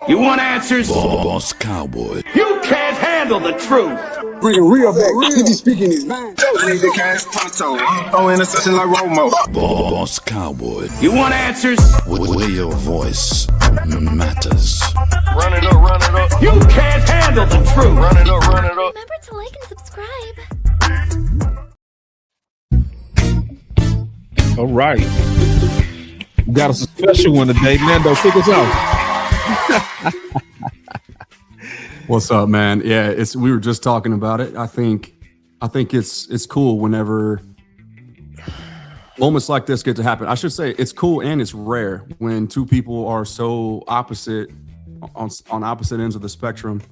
You want answers? Boss Cowboy. You can't handle the truth. Bringing real back. He be speaking his mind. Need the cash pronto. Throw in a session like Romo. Boss Cowboy. You want answers? Where your voice matters. Run it up, run it up. You can't handle the truth. Run it up, run it up. Remember to like and subscribe. All right. We got a special one today. Lando, kick us off. What's up, man? Yeah, we were just talking about it. I think it's cool whenever moments like this get to happen. I should say it's cool and it's rare when two people are so opposite on opposite ends of the spectrum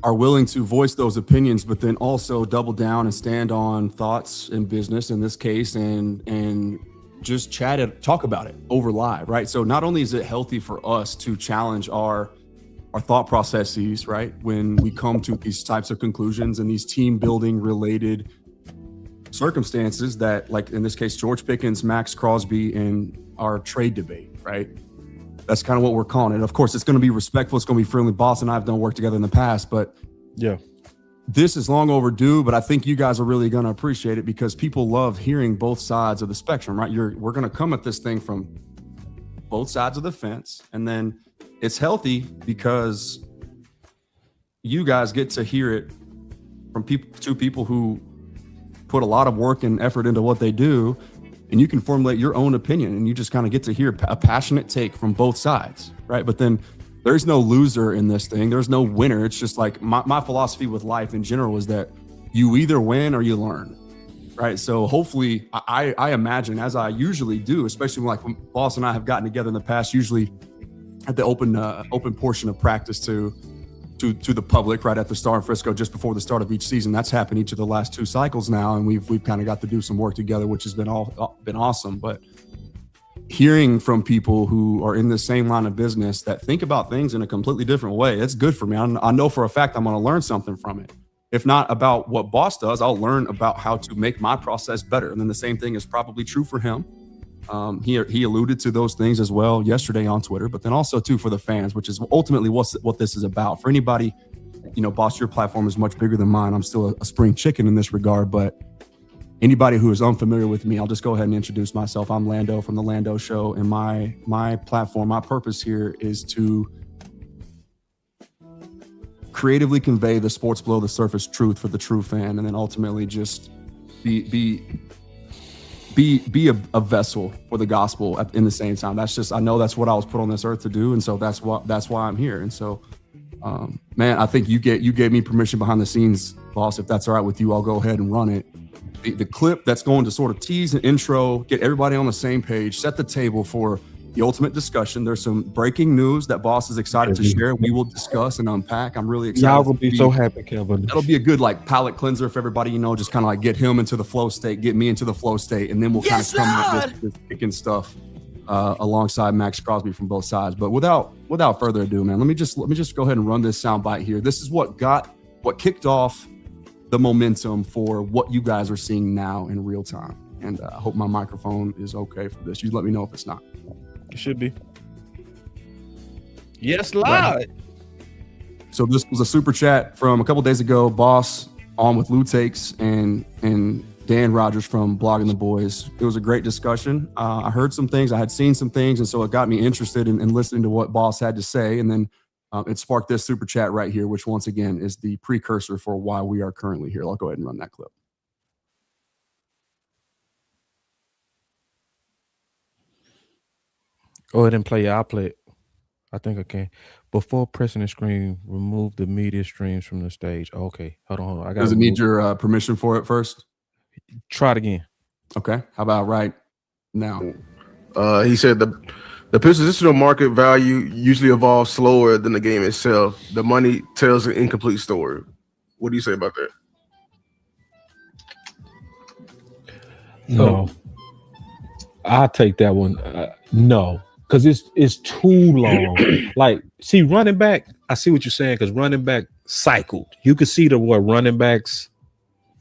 are willing to voice those opinions, but then also double down and stand on thoughts in business in this case and just talk about it over live, right? So not only is it healthy for us to challenge our thought processes, right, when we come to these types of conclusions and these team building related circumstances that, like in this case, George Pickens, Max Crosby, and our trade debate, right? That's kind of what we're calling it. Of course, it's going to be respectful. It's going to be friendly. Boss and I have done work together in the past, but yeah, this is long overdue. But I think you guys are really going to appreciate it because people love hearing both sides of the spectrum, right? We're going to come at this thing from both sides of the fence, and then it's healthy because you guys get to hear it from two people who put a lot of work and effort into what they do, and you can formulate your own opinion, and you just kind of get to hear a passionate take from both sides, right? But then there's no loser in this thing. There's no winner. It's just like my philosophy with life in general is that you either win or you learn, right? So hopefully, I imagine, as I usually do, especially when Boss and I have gotten together in the past, usually at the open portion of practice to the public right at the Star in Frisco just before the start of each season. That's happened each of the last two cycles now, and we've kind of got to do some work together, which has been awesome. But hearing from people who are in the same line of business that think about things in a completely different way, it's good for me. I know for a fact I'm going to learn something from it. If not about what Boss does, I'll learn about how to make my process better. And then the same thing is probably true for him. He alluded to those things as well yesterday on Twitter, but then also too for the fans, which is ultimately what this is about. For anybody, Boss, your platform is much bigger than mine. I'm still a spring chicken in this regard, but anybody who is unfamiliar with me, I'll just go ahead and introduce myself. I'm Lando from the Lando Show, and my platform, my purpose here is to creatively convey the sports below the surface truth for the true fan, and then ultimately just be a vessel for the gospel in the same time. I know that's what I was put on this earth to do, and so that's why I'm here. And so, man, I think you gave me permission behind the scenes, Boss. If that's all right with you, I'll go ahead and run it. The clip that's going to sort of tease an intro, get everybody on the same page, set the table for the ultimate discussion. There's some breaking news that Boss is excited to share. We will discuss and unpack. I'm really excited. Y'all will be so happy, Kevin. That'll be a good palate cleanser for everybody, just kind of get him into the flow state, get me into the flow state, and then we'll kind of come at this picking stuff alongside Max Crosby from both sides. But without further ado, man, let me just go ahead and run this soundbite here. This is what kicked off the momentum for what you guys are seeing now in real time. And I hope my microphone is okay for this. You let me know if it's not. It should be. Yes, live. Right. So this was a super chat from a couple days ago. Boss on with Lou Takes and Dan Rogers from Blogging the Boys. It was a great discussion. I heard some things. I had seen some things, and so it got me interested in listening to what Boss had to say. And then it sparked this super chat right here, which once again is the precursor for why we are currently here. I'll go ahead and run that clip. Go ahead and play it. I'll play it. I think I can. Before pressing the screen, remove the media streams from the stage. Okay, hold on. Does it need your permission for it first? Try it again. Okay. How about right now? He said the positional market value usually evolves slower than the game itself. The money tells an incomplete story. What do you say about that? No. I'll take that one. No. Because it's too long. See, running back, I see what you're saying, because running back cycled. You could see what running backs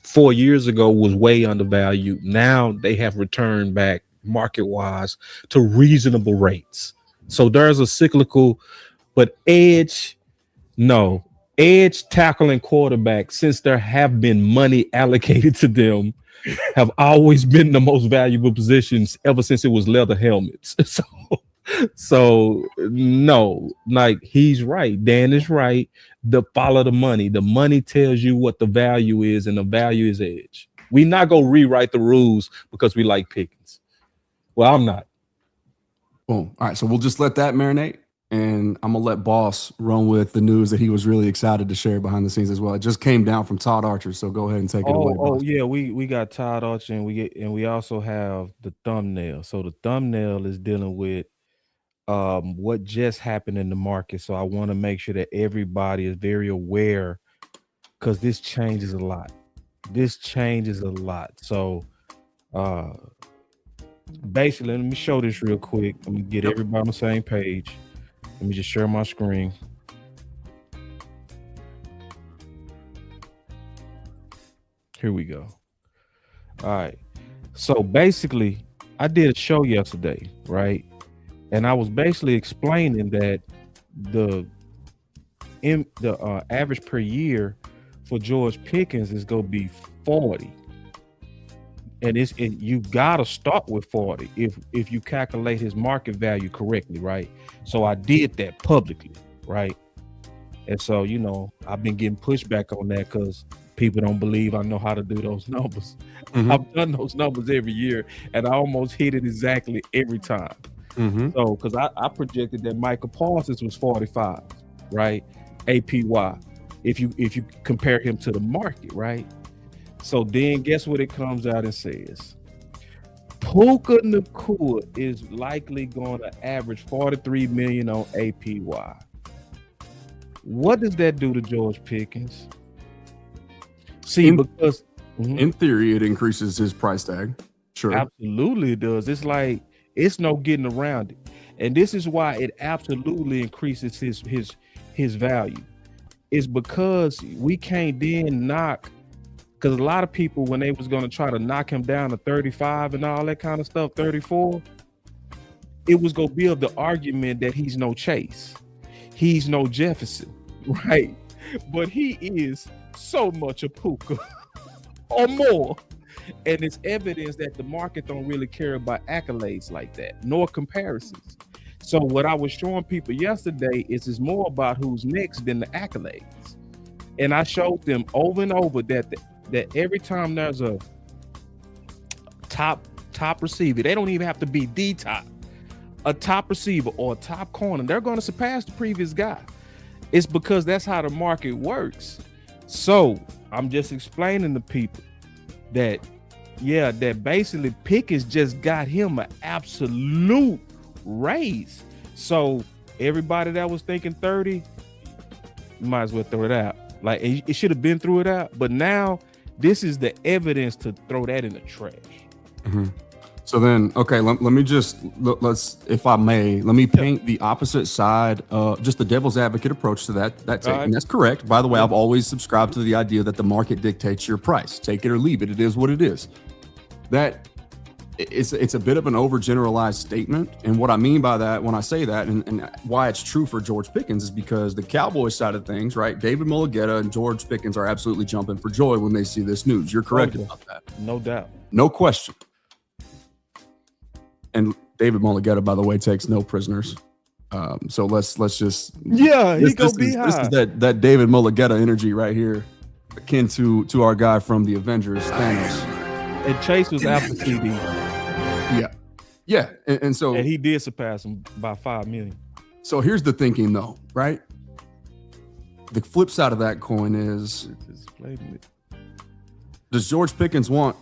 4 years ago was way undervalued. Now they have returned back market-wise to reasonable rates. So there's a cyclical, but edge, no. Edge, tackle, and quarterback, since there have been money allocated to them, have always been the most valuable positions ever since it was leather helmets. So no, like he's right. Dan is right. Follow the money. The money tells you what the value is, and the value is edge. We not gonna rewrite the rules because we like Pickens. Well, I'm not. Boom. All right, so we'll just let that marinate, and I'm gonna let Boss run with the news that he was really excited to share behind the scenes as well. It just came down from Todd Archer, so go ahead and take it away. Boss. Yeah, we got Todd Archer, and we also have the thumbnail. So the thumbnail is dealing with what just happened in the market. So I want to make sure that everybody is very aware, because this changes a lot. So basically, let me show this real quick. Let me get everybody on the same page. Let me just share my screen. Here we go. All right. So basically, I did a show yesterday, right? And I was basically explaining that the average per year for George Pickens is going to be 40. And you got to start with 40 if you calculate his market value correctly, right? So I did that publicly, right? And so, you know, I've been getting pushback on that because people don't believe I know how to do those numbers. Mm-hmm. I've done those numbers every year, and I almost hit it exactly every time. Mm-hmm. So, because I projected that Michael Parsons was 45, right? APY, if you compare him to the market, right? So then guess what it comes out and says? Puka Nacua is likely going to average 43 million on APY. What does that do to George Pickens? See, because in theory, it increases his price tag. Sure. Absolutely it does. It's like, it's no getting around it. And this is why it absolutely increases his value. It's because we can't then knock, because a lot of people, when they was going to try to knock him down to 35 and all that kind of stuff, 34, it was going to build the argument that he's no Chase. He's no Jefferson, right? But he is so much a Puka or more. And it's evidence that the market don't really care about accolades like that, nor comparisons. So what I was showing people yesterday is it's more about who's next than the accolades. And I showed them over and over that every time there's a top receiver, they don't even have to be the top, a top receiver or a top corner, they're going to surpass the previous guy. It's because that's how the market works. So I'm just explaining to people that, yeah, that basically Pickens just got him an absolute raise. So everybody that was thinking 30, you might as well throw it out. Like it should have been threw it out, but now this is the evidence to throw that in the trash. Mm-hmm. So then, okay, let's, if I may, let me paint the opposite side, just the devil's advocate approach to that take. And that's correct. By the way, I've always subscribed to the idea that the market dictates your price. Take it or leave it. It is what it is. That it's a bit of an overgeneralized statement. And what I mean by that, when I say that, and why it's true for George Pickens, is because the Cowboys side of things, right? David Mulligetta and George Pickens are absolutely jumping for joy when they see this news. You're correct about that. No doubt. No question. And David Mulligetta, by the way, takes no prisoners. So let's just he gonna be high. This is that David Mulligetta energy right here, akin to our guy from the Avengers, Thanos. And Chase was after CD. Yeah, and so he did surpass him by 5 million. So here's the thinking, though, right? The flip side of that coin is, does George Pickens want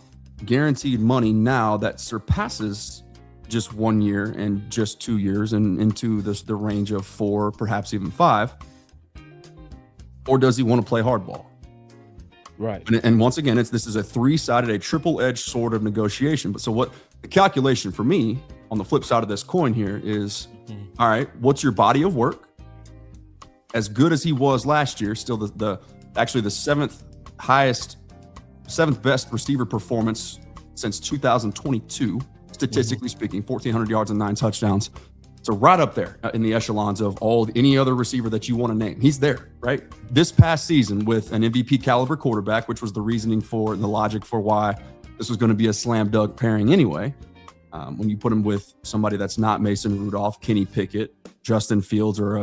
guaranteed money now that surpasses just 1 year and just 2 years and into the range of 4, perhaps even 5? Or does he want to play hardball? Right. And once again, this is a three-sided, a triple-edged sword of negotiation. But so what the calculation for me on the flip side of this coin here is, all right, what's your body of work? As good as he was last year, still the seventh best receiver performance since 2022, statistically speaking, 1,400 yards and 9 touchdowns. So right up there in the echelons of any other receiver that you want to name. He's there, right? This past season with an MVP caliber quarterback, which was the reasoning for and the logic for why this was going to be a slam dunk pairing anyway. When you put him with somebody that's not Mason Rudolph, Kenny Pickett, Justin Fields, or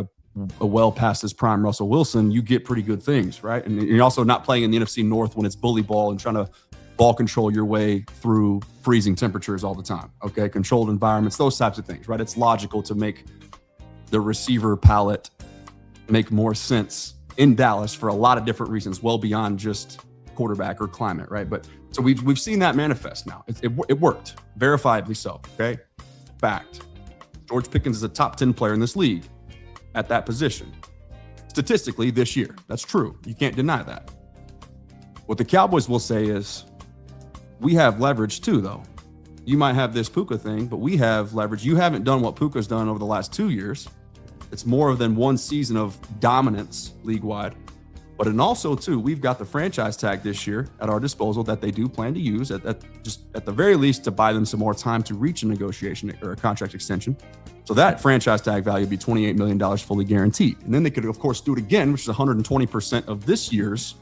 a well past his prime Russell Wilson, you get pretty good things, right? And you're also not playing in the NFC North when it's bully ball and trying to ball control your way through freezing temperatures all the time, okay? Controlled environments, those types of things, right? It's logical to make the receiver palette make more sense in Dallas for a lot of different reasons, well beyond just quarterback or climate, right? But so we've seen that manifest now. It worked, verifiably so, okay? Fact. George Pickens is a top 10 player in this league at that position. Statistically this year, that's true. You can't deny that. What the Cowboys will say is, we have leverage too, though. You might have this Puka thing, but we have leverage. You haven't done what Puka's done over the last 2 years. It's more than one season of dominance league-wide. But and also, too, we've got the franchise tag this year at our disposal that they do plan to use at the very least to buy them some more time to reach a negotiation or a contract extension. So that franchise tag value would be $28 million fully guaranteed. And then they could, of course, do it again, which is 120% of this year's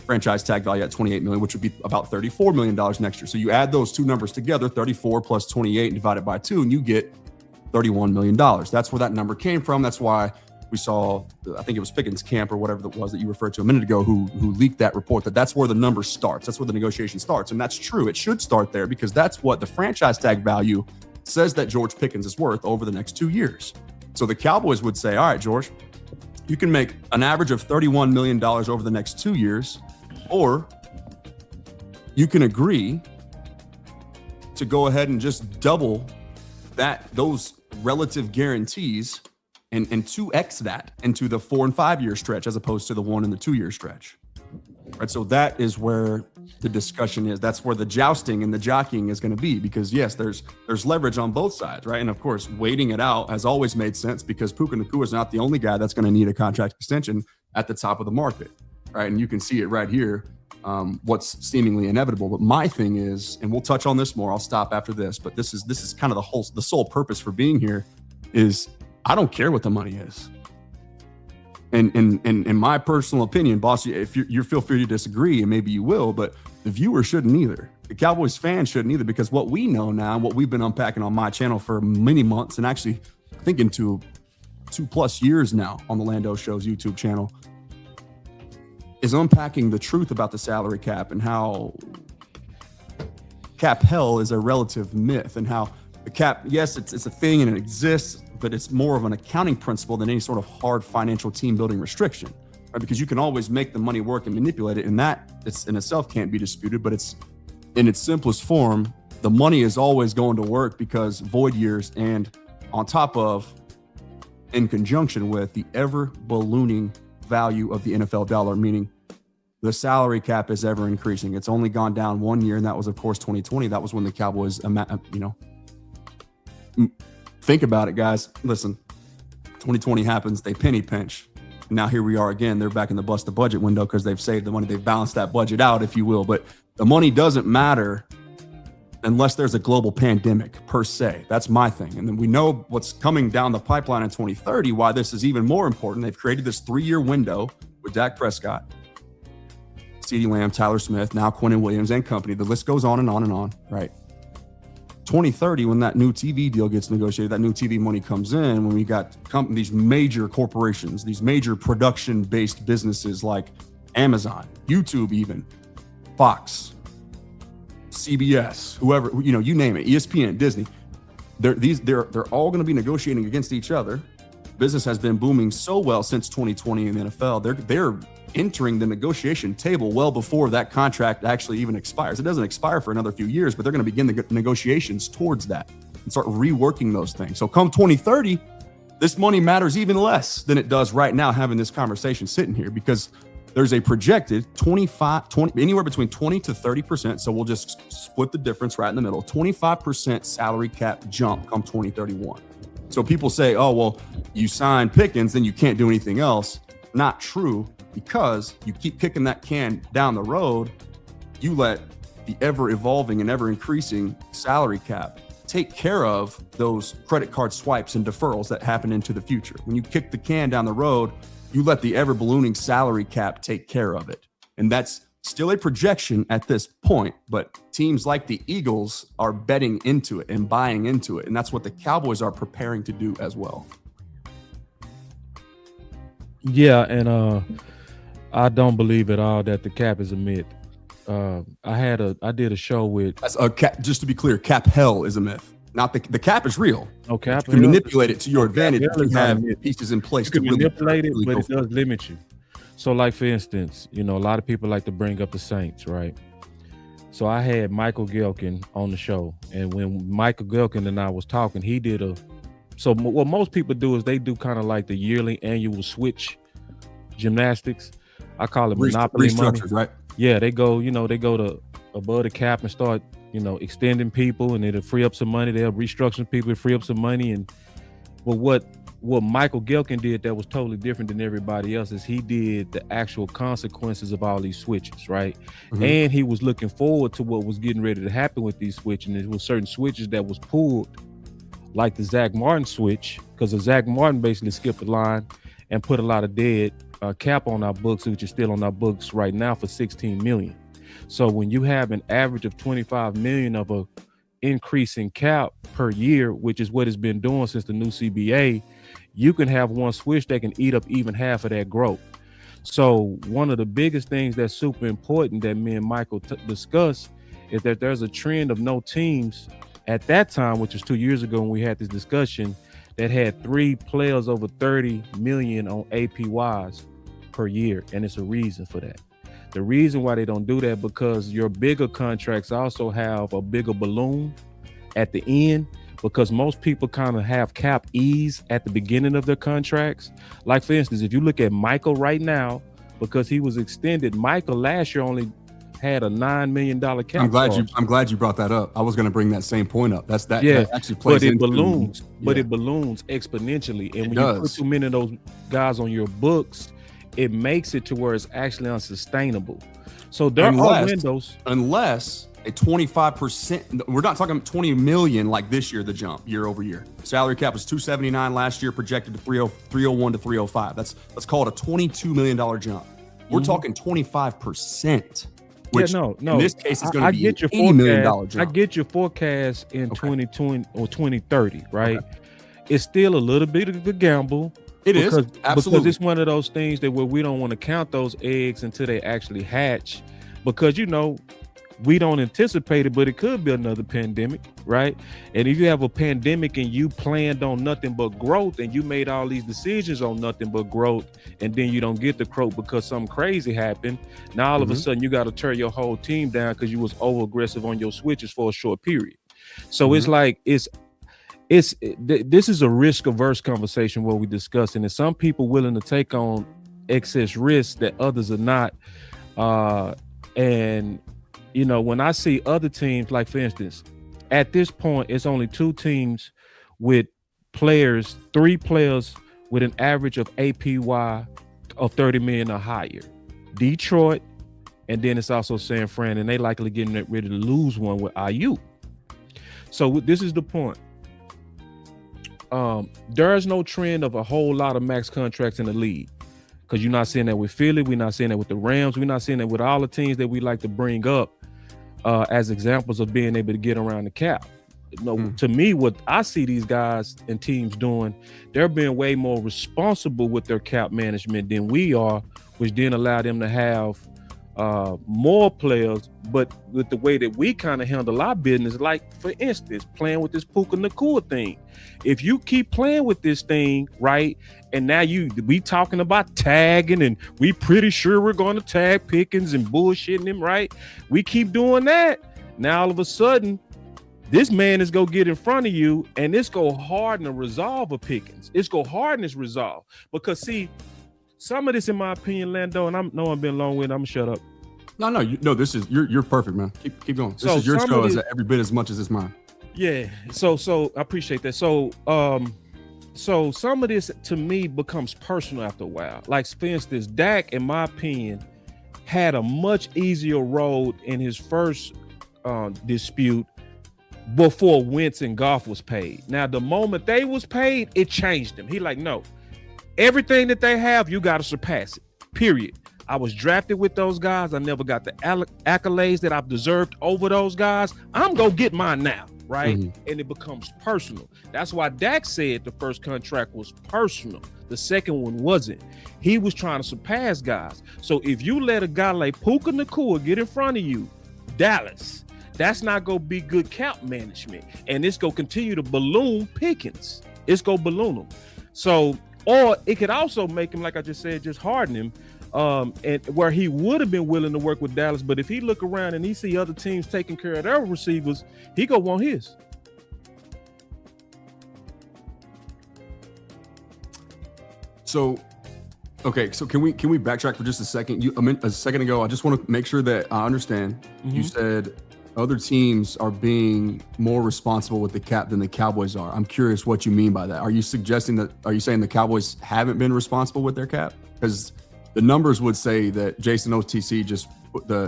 franchise tag value at $28 million, which would be about $34 million next year. So you add those two numbers together, 34 plus 28 and divide it by 2, and you get $31 million. That's where that number came from. That's why we saw, I think it was Pickens camp or whatever that was that you referred to a minute ago, who leaked that report, that's where the number starts. That's where the negotiation starts. And that's true. It should start there because that's what the franchise tag value says that George Pickens is worth over the next 2 years. So the Cowboys would say, all right, George, you can make an average of $31 million over the next 2 years, or you can agree to go ahead and just double those relative guarantees and 2x that into the 4 and 5 year stretch as opposed to the 1 and the 2 year stretch. Right. So that is where the discussion is. That's where the jousting and the jockeying is going to be, because yes, there's leverage on both sides, right? And of course, waiting it out has always made sense because Puka Nacua is not the only guy that's going to need a contract extension at the top of the market, right? And you can see it right here, what's seemingly inevitable. But my thing is, and we'll touch on this more, I'll stop after this, but this is kind of the sole purpose for being here is I don't care what the money is. And in my personal opinion, boss, if you feel free to disagree, and maybe you will, but the viewer shouldn't either. The Cowboys fans shouldn't either, because what we know now, what we've been unpacking on my channel for many months, and actually I think into 2+ years now on the Lando Show's YouTube channel, is unpacking the truth about the salary cap and how cap hell is a relative myth, and how the cap, yes, it's a thing and it exists, but it's more of an accounting principle than any sort of hard financial team building restriction, right? Because you can always make the money work and manipulate it, and that it's in itself can't be disputed, but it's in its simplest form, the money is always going to work because void years, and on top of, in conjunction with the ever ballooning value of the NFL dollar, meaning the salary cap is ever increasing. It's only gone down 1 year, and that was, of course, 2020. That was when the Cowboys, think about it, guys. Listen, 2020 happens, they penny pinch. Now here we are again. They're back in the bust the budget window because they've saved the money. They've balanced that budget out, if you will. But the money doesn't matter unless there's a global pandemic per se. That's my thing. And then we know what's coming down the pipeline in 2030, why this is even more important. They've created this 3-year window with Dak Prescott, CeeDee Lamb, Tyler Smith, now Quinnen Williams and company. The list goes on and on and on, right? 2030, when that new TV deal gets negotiated, that new TV money comes in, when we got these major corporations, these major production-based businesses like Amazon, YouTube even, Fox, CBS, whoever, you name it, ESPN, Disney, they're all going to be negotiating against each other. Business has been booming so well since 2020 in the NFL. They're entering the negotiation table well before that contract actually even expires. It doesn't expire for another few years, but they're going to begin the negotiations towards that and start reworking those things. So come 2030, this money matters even less than it does right now having this conversation sitting here, because there's a projected 20, anywhere between 20 to 30%. So we'll just split the difference right in the middle, 25% salary cap jump come 2031. So people say, oh, well, you sign Pickens, then you can't do anything else. Not true, because you keep kicking that can down the road. You let the ever evolving and ever increasing salary cap take care of those credit card swipes and deferrals that happen into the future. When you kick the can down the road, you let the ever ballooning salary cap take care of it. And that's still a projection at this point, but teams like the Eagles are betting into it and buying into it. And that's what the Cowboys are preparing to do as well. Yeah, and I don't believe at all that the cap is a myth. I did a show with That's a cap, just to be clear, cap hell is a myth. Not the cap is real. Okay, You can manipulate it to your advantage if you is not a have myth. pieces in place You to can really, manipulate it, really but go it for does limit you. So, like for instance, you know, a lot of people like to bring up the Saints, right? So I had Michael Gelkin on the show, and when Michael Gelkin and I was talking, he did so what most people do is they do kind of like the yearly annual switch gymnastics. I call it monopoly money. restructures, right? Yeah, they go to above the cap and start, extending people, and it'll free up some money. They'll restructure people to free up some money. But what Michael Gelkin did that was totally different than everybody else is he did the actual consequences of all these switches, right? Mm-hmm. And he was looking forward to what was getting ready to happen with these switches. And there was certain switches that was pulled, like the Zach Martin switch, because the Zach Martin basically skipped the line and put a lot of dead cap on our books, which is still on our books right now for $16 million. So when you have an average of $25 million of a increase in cap per year, which is what it's been doing since the new CBA, you can have one switch that can eat up even half of that growth. So one of the biggest things that's super important that me and Michael discussed is that there's a trend of no teams at that time, which was 2 years ago when we had this discussion, that had 3 players over 30 million on APYs per year. And it's a reason for that. The reason why they don't do that, because your bigger contracts also have a bigger balloon at the end, because most people kind of have cap ease at the beginning of their contracts. Like for instance, if you look at Michael right now, because he was extended, Michael last year only had a $9 million cap. I'm glad you brought that up. I was going to bring that same point up. That actually plays but it into, balloons, yeah. But it balloons exponentially. And when does. you put too many of those guys on your books, it makes it to where it's actually unsustainable. So there are windows. Unless a 25%, we're not talking 20 million like this year, the jump year over year. Salary cap was 279 last year, projected to 301 to 305. Let's call it a $22 million jump. We're talking 25%. Which no. In this case, it's going to be your $80 million jump. I get your forecast in 2020 or 2030, right? Okay. It's still a little bit of a gamble. It is, absolutely. Because it's one of those things that where we don't want to count those eggs until they actually hatch, because we don't anticipate it, but it could be another pandemic, right? And if you have a pandemic and you planned on nothing but growth, and you made all these decisions on nothing but growth, and then you don't get the growth because something crazy happened, now all of a sudden you got to tear your whole team down because you was over aggressive on your switches for a short period. So it's like this is a risk averse conversation where we discuss, and there's some people willing to take on excess risk that others are not. And when I see other teams, like for instance, at this point, it's only 2 teams with 3 players with an average of APY of 30 million or higher. Detroit, and then it's also San Fran, and they likely getting ready to lose one with IU. So this is the point. There's no trend of a whole lot of max contracts in the league, because you're not seeing that with Philly. We're not seeing that with the Rams. We're not seeing that with all the teams that we like to bring up as examples of being able to get around the cap. To me, what I see these guys and teams doing, they're being way more responsible with their cap management than we are, which then allow them to have more players. But with the way that we kind of handle our business, like for instance, playing with this Puka Nacua thing. If you keep playing with this thing, right, and now we talking about tagging, and we pretty sure we're going to tag Pickens and bullshitting him, right? We keep doing that. Now all of a sudden, this man is going to get in front of you, and it's going to harden the resolve of Pickens. It's going to harden his resolve. Because see, some of this, in my opinion, Lando, and I know I'm being long-winded, I'm going to shut up. No, this is, you're perfect, man. Keep going. This is your show every bit as much as it's mine. Yeah. So I appreciate that. So some of this to me becomes personal after a while. Like for instance, Dak, in my opinion, had a much easier road in his first dispute before Wentz and Goff was paid. Now, the moment they was paid, it changed him. He like, no, everything that they have, you got to surpass it, period. I was drafted with those guys. I never got the accolades that I've deserved over those guys. I'm going to get mine now, right? And it becomes personal. That's why Dak said the first contract was personal. The second one wasn't. He was trying to surpass guys. So if you let a guy like Puka Nacua get in front of you, Dallas, that's not going to be good cap management. And it's going to continue to balloon Pickens. It's going to balloon him. So, or it could also make him, like I just said, just harden him. And where he would have been willing to work with Dallas, but if he look around and he see other teams taking care of their receivers, he gonna want his. So, okay, so can we backtrack for just a second? A second ago, I just want to make sure that I understand. You said other teams are being more responsible with the cap than the Cowboys are. I'm curious what you mean by that. Are you saying the Cowboys haven't been responsible with their cap? Because the numbers would say that Jason OTC just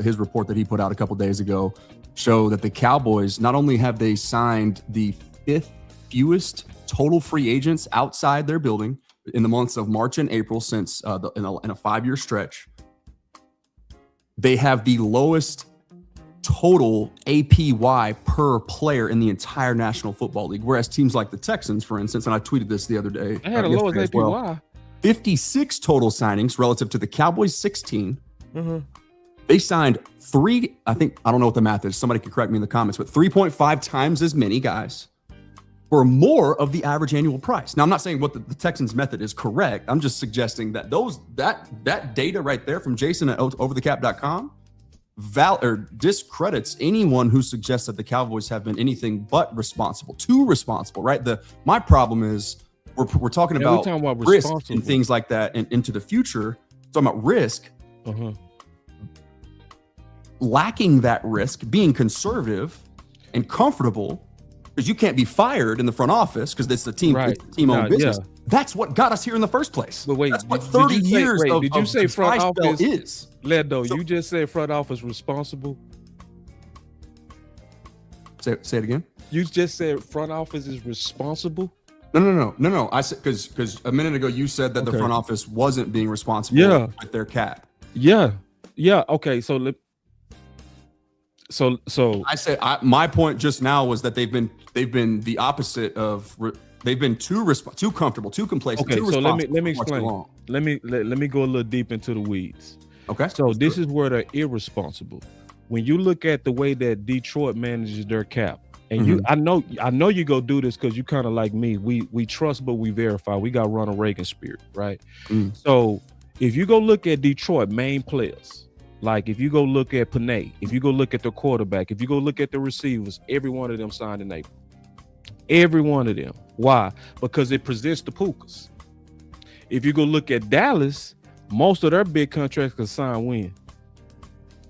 his report that he put out a couple days ago show that the Cowboys, not only have they signed the 5th fewest total free agents outside their building in the months of March and April since in a 5-year stretch, they have the lowest total APY per player in the entire National Football League. Whereas teams like the Texans, for instance, and I tweeted this the other day, they had the lowest APY. 56 total signings relative to the Cowboys 16. They signed I don't know what the math is. Somebody could correct me in the comments, but 3.5 times as many guys for more of the average annual price. Now, I'm not saying what the Texans method is correct. I'm just suggesting that that data right there from Jason at overthecap.com discredits anyone who suggests that the Cowboys have been anything but responsible, too responsible, right? My problem is, we're talking about risk and things like that and into the future. Talking about risk, lacking that risk, being conservative and comfortable, because you can't be fired in the front office because it's the team, it's the team-owned business. Yeah. That's what got us here in the first place. But wait, that's what 30 years of did you say front office is? Lando, you just said front office responsible. Say it again. You just said front office is responsible. No. I said because a minute ago you said that the front office wasn't being responsible with their cap. Yeah. Okay. So I said my point just now was that they've been the opposite of they've been too comfortable, too complacent. Okay. So let me explain. Let me go a little deep into the weeds. Okay. So this is where they're irresponsible. When you look at the way that Detroit manages their cap. And I know you go do this because you kind of like me. We trust, but we verify. We got Ronald Reagan spirit, right? So if you go look at Detroit main players, like if you go look at Panay, if you go look at the quarterback, if you go look at the receivers, every one of them signed in April. Every one of them. Why? Because it presents the Pukas. If you go look at Dallas, most of their big contracts can sign when.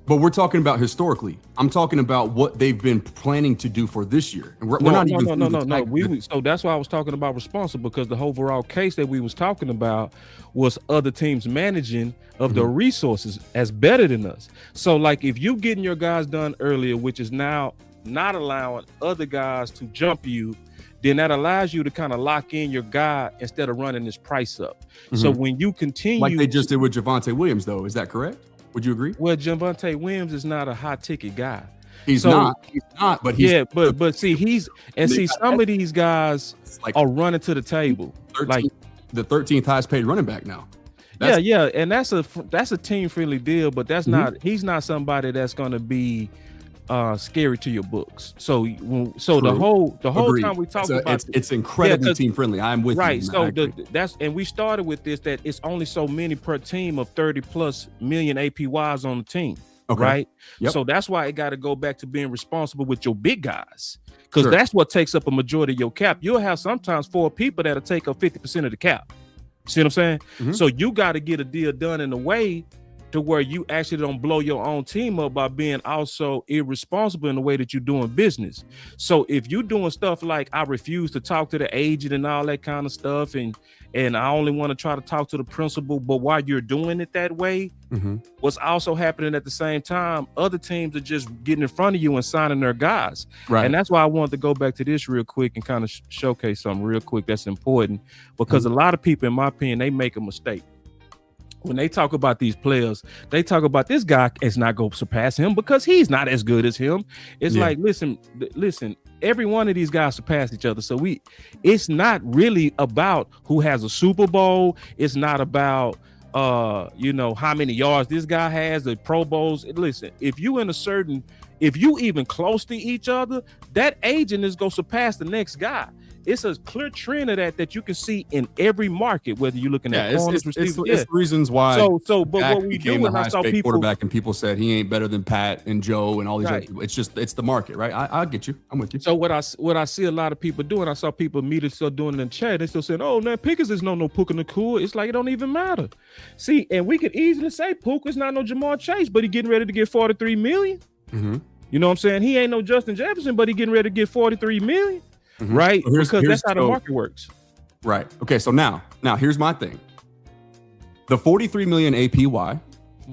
But we're talking about historically. I'm talking about what they've been planning to do for this year. And we're not even. No. So that's why I was talking about responsible, because the overall case that we was talking about was other teams managing of the resources as better than us. So like if you getting your guys done earlier, which is now not allowing other guys to jump you, then that allows you to kind of lock in your guy instead of running this price up. So when you continue, like they just did with Javonte Williams, though, is that correct? Would you agree? Well, Javonte Williams is not a high ticket guy. He's not, but he's but see, some of these guys are running to the table. The 13th highest paid running back now. And that's a team friendly deal, but that's not. He's not somebody that's going to be scary to your books. So the whole time we talk about it's incredibly team friendly. I'm with you. Right. So and we started with this, that it's only so many per team of 30+ million APYs on the team. Okay. Right. Yep. So that's why it got to go back to being responsible with your big guys, because that's what takes up a majority of your cap. You'll have sometimes 4 people that'll take up 50% of the cap. See what I'm saying? So you got to get a deal done in a way to where you actually don't blow your own team up by being also irresponsible in the way that you're doing business. So if you're doing stuff like I refuse to talk to the agent and all that kind of stuff, and and I only want to try to talk to the principal. But while you're doing it that way, what's also happening at the same time, other teams are just getting in front of you and signing their guys. Right. And that's why I wanted to go back to this real quick and kind of showcase something real quick that's important, because a lot of people, in my opinion, they make a mistake. When they talk about these players, they talk about this guy is not going to surpass him because he's not as good as him. It's like, listen, every one of these guys surpass each other. So it's not really about who has a Super Bowl. It's not about, how many yards this guy has, the Pro Bowls. Listen, if you even close to each other, that agent is going to surpass the next guy. It's a clear trend of that you can see in every market, whether you're looking at corners, receivers. It's reasons why. But what we do when I saw people quarterback and people said he ain't better than Pat and Joe and all these other people. It's the market, right? I get you. I'm with you. So what I see a lot of people doing, I saw people immediately start doing it in the chat. They still saying, "Oh, man, Pickens is no Puka Nacua." It's like it don't even matter. See, and we could easily say Puka's not no Jamar Chase, but he getting ready to get $43 million. You know what I'm saying? He ain't no Justin Jefferson, but he getting ready to get $43 million. Right? So because that's how the market works. Right. Okay. So now here's my thing. The 43 million APY,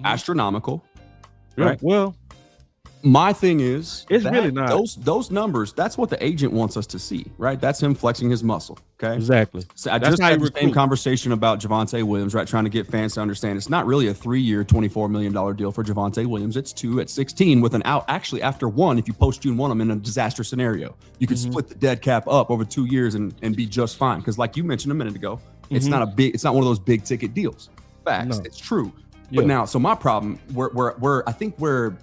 astronomical. Right. Well, my thing is, it's really not those numbers. That's what the agent wants us to see, right? That's him flexing his muscle. Okay, exactly. So I just had the same conversation about Javonte Williams, right? Trying to get fans to understand it's not really a 3-year, $24 million deal for Javonte Williams. It's 2 at 16 with an out. Actually, after 1, if you post June 1 them in a disaster scenario, you could split the dead cap up over 2 years and be just fine. Because like you mentioned a minute ago, it's not one of those big ticket deals. Facts. No. It's true. But now, so my problem, I think where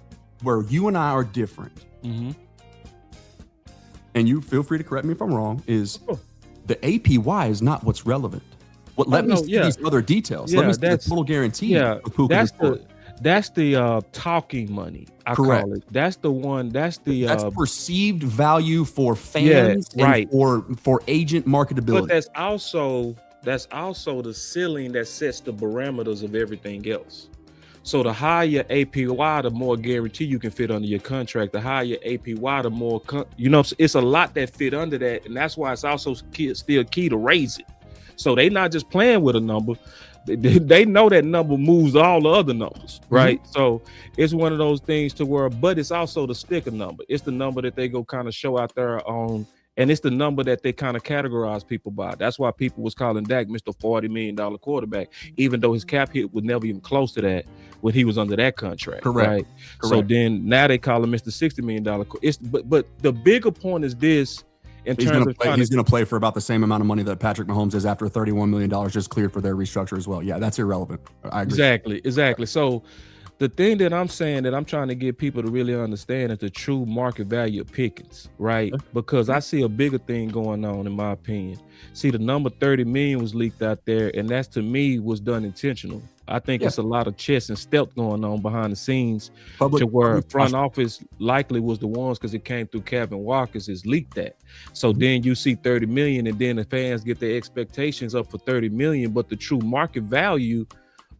you and I are different, and you feel free to correct me if I'm wrong, is the APY is not what's relevant. Let me see these other details. Let me see the total guarantee. That's the talking money. I call it. That's the one. That's perceived value for fans, and for agent marketability. But that's also the ceiling that sets the parameters of everything else. So the higher APY, the more guarantee you can fit under your contract. The higher APY, the more, it's a lot that fit under that. And that's why it's also still key to raise it. So they not just playing with a number. They know that number moves all the other numbers, right? So it's one of those things to where, but it's also the sticker number. It's the number that they go kind of show out there on, and it's the number that they kind of categorize people by. That's why people was calling Dak Mr. $40 million quarterback, even though his cap hit was never even close to that when he was under that contract. Right? So then now they call him Mr. $60 million. But the bigger point is this. He's going to play for about the same amount of money that Patrick Mahomes is after $31 million just cleared for their restructure as well. Yeah, that's irrelevant. I agree. Exactly. So the thing that I'm saying that I'm trying to get people to really understand is the true market value of Pickens, right? Because I see a bigger thing going on, in my opinion. See, the number 30 million was leaked out there, and that's, to me, was done intentional. I think it's a lot of chess and stealth going on behind the scenes to where front office likely was the ones, because it came through Kevin Walker's, is leaked that. So then you see 30 million, and then the fans get their expectations up for 30 million, but the true market value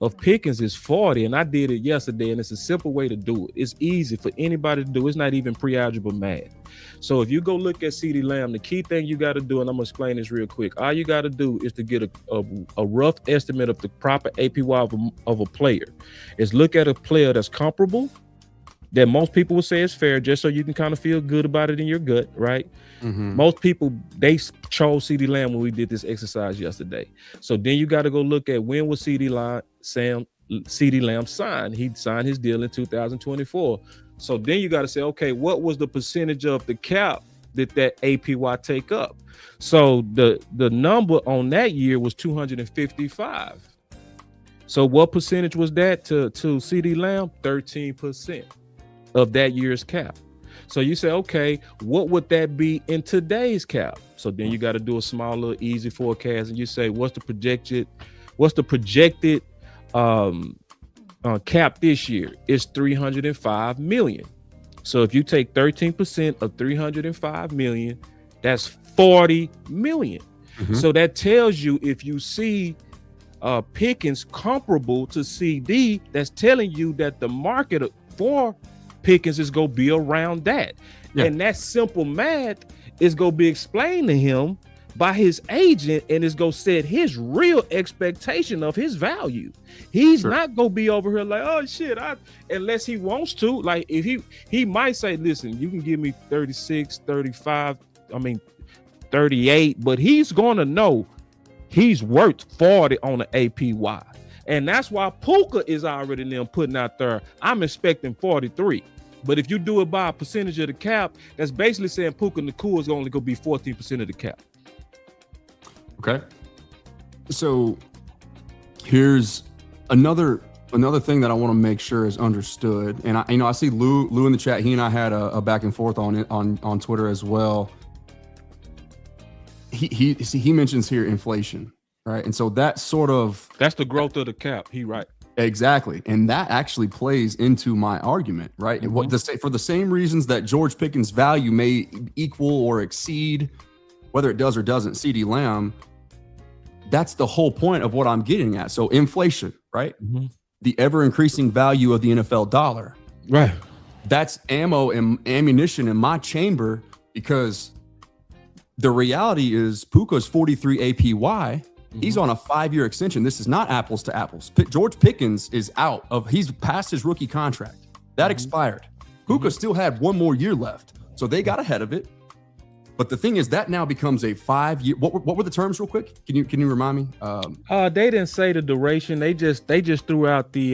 of Pickens is 40, and I did it yesterday, and it's a simple way to do it. It's easy for anybody to do. It's not even pre-algebra math. So if you go look at CeeDee Lamb, the key thing you got to do, and I'm gonna explain this real quick, all you got to do is to get a rough estimate of the proper APY of a player. Is look at a player that's comparable, that most people would say is fair, just so you can kind of feel good about it in your gut, right? Most people, they chose CeeDee Lamb when we did this exercise yesterday. So then you got to go look at when was CeeDee Lamb signed. He signed his deal in 2024. So then you got to say, okay, what was the percentage of the cap that APY take up? So the number on that year was 255. So what percentage was that to CeeDee Lamb? 13% of that year's cap. So you say, okay, what would that be in today's cap? So then you got to do a small little easy forecast, and you say, what's the projected cap this year? It's 305 million. So if you take 13% of 305 million, that's 40 million. So that tells you, if you see Pickens comparable to CD, that's telling you that the market for Pickens is going to be around that. And that simple math is going to be explained to him by his agent, and is gonna set his real expectation of his value. He's not gonna be over here like, oh shit, unless he wants to. Like if he might say, listen, you can give me 36, 35, 38, but he's gonna know he's worth 40 on the APY. And that's why Puka is already them putting out there, I'm expecting 43. But if you do it by a percentage of the cap, that's basically saying Puka Nacua is only going to be 14% of the cap. Okay. So here's another thing that I want to make sure is understood. And I see Lou in the chat. He and I had a back and forth on it on Twitter as well. He mentions here inflation, right? And so that's the growth of the cap. He right. Exactly. And that actually plays into my argument, right? Mm-hmm. For the same reasons that George Pickens' value may equal or exceed, whether it does or doesn't, CeeDee Lamb, that's the whole point of what I'm getting at. So inflation, right? Mm-hmm. The ever-increasing value of the NFL dollar. Right. That's ammo and ammunition in my chamber, because the reality is Puka's 43 APY. Mm-hmm. He's on a 5-year extension. This is not apples to apples. George Pickens is he's past his rookie contract. That expired. Puka still had 1 more year left. So they got ahead of it. But the thing is, that now becomes a 5-year. What were the terms real quick? Can you remind me? They didn't say the duration. They just threw out the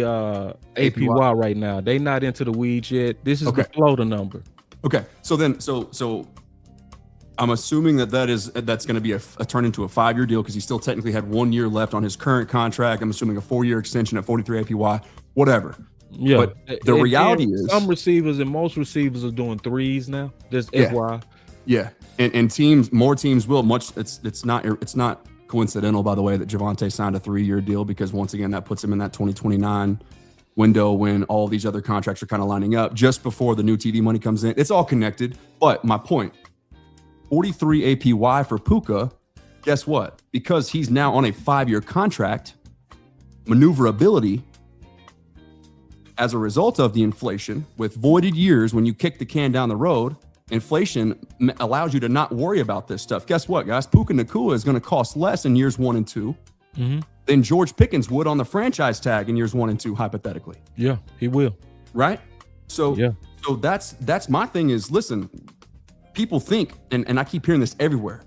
APY right now. They not into the weeds yet. This is the floater number. Okay. So I'm assuming that's going to be a turn into a 5-year deal, because he still technically had 1 year left on his current contract. I'm assuming a 4-year extension at 43 APY, whatever. Yeah. But the reality is, some receivers and most receivers are doing 3s now. Just FYI. Yeah. And more teams will. It's not coincidental, by the way, that Javonte signed a 3-year deal, because once again, that puts him in that 2029 window when all these other contracts are kind of lining up just before the new TV money comes in. It's all connected. But my point, 43 APY for Puka, guess what? Because he's now on a 5-year contract, maneuverability as a result of the inflation with voided years, when you kick the can down the road, inflation allows you to not worry about this stuff. Guess what, guys? Puka Nacua is going to cost less in years 1 and 2 than George Pickens would on the franchise tag in years 1 and 2, hypothetically. Yeah, he will. Right? So that's my thing is, listen, people think, and I keep hearing this everywhere,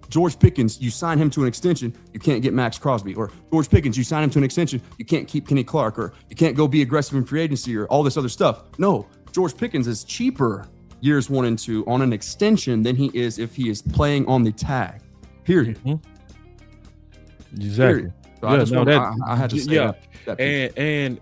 George Pickens, you sign him to an extension, you can't get Max Crosby. Or George Pickens, you sign him to an extension, you can't keep Kenny Clark, or you can't go be aggressive in free agency, or all this other stuff. No, George Pickens is cheaper years 1 and 2 on an extension than he is if he is playing on the tag. Period. Mm-hmm. Exactly. Period. So I had to say that and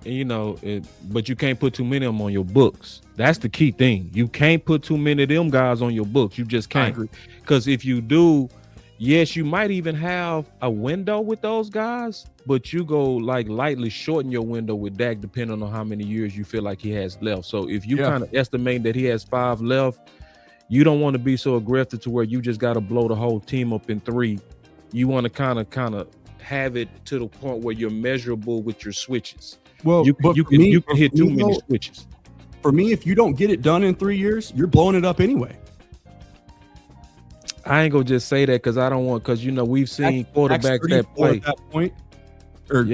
but you can't put too many of them on your books. That's the key thing. You can't put too many of them guys on your books. You just can't. Because if you do, yes, you might even have a window with those guys, but you go like lightly shorten your window with Dak, depending on how many years you feel like he has left. So if you kind of estimate that he has 5 left, you don't want to be so aggressive to where you just got to blow the whole team up in 3. You want to kind of have it to the point where you're measurable with your switches. Well, you can hit too many switches. For me, if you don't get it done in 3 years, you're blowing it up anyway. I ain't gonna just say that because I don't want, because we've seen quarterbacks that play at that point, or